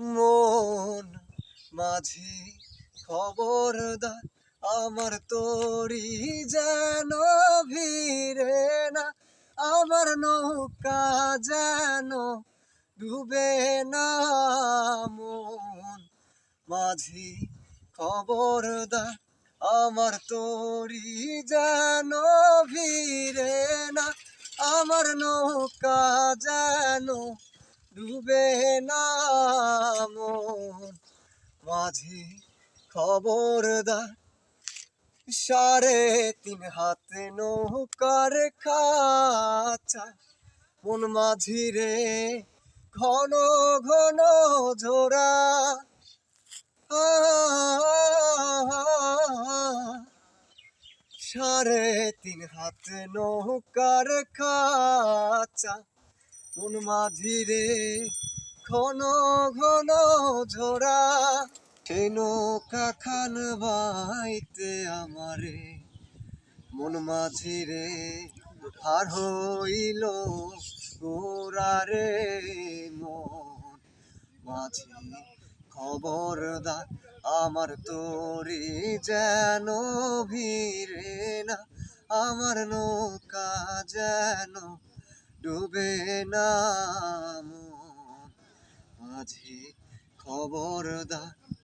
মন মাঝি খবরদার, আমার তরি যেন ভিড়ে না, আমার নৌকা যেন ডুবে না। মন মাঝি খবরদার, আমার তরি যেন ভিড়ে না, আমার নৌকা যেন ডুবে না। মন মাঝি খবরদার, 3.5 হাত নৌকার খাঁচা, মন মাঝি রে ঘন ঘন ঝোরা। 3.5 হাত নৌকার খাঁচা, মন মাঝি রে ঘন ঘন ঝোরা। সেই নৌকা খান বাইতে আমারে মন মাঝি রে আর হইল গোরা রে। মন মাঝি খবরদার, আমার তরি যেন ভিড়ে না, আমার নৌকা যেন ডুবে না। মন মাঝি খবরদার।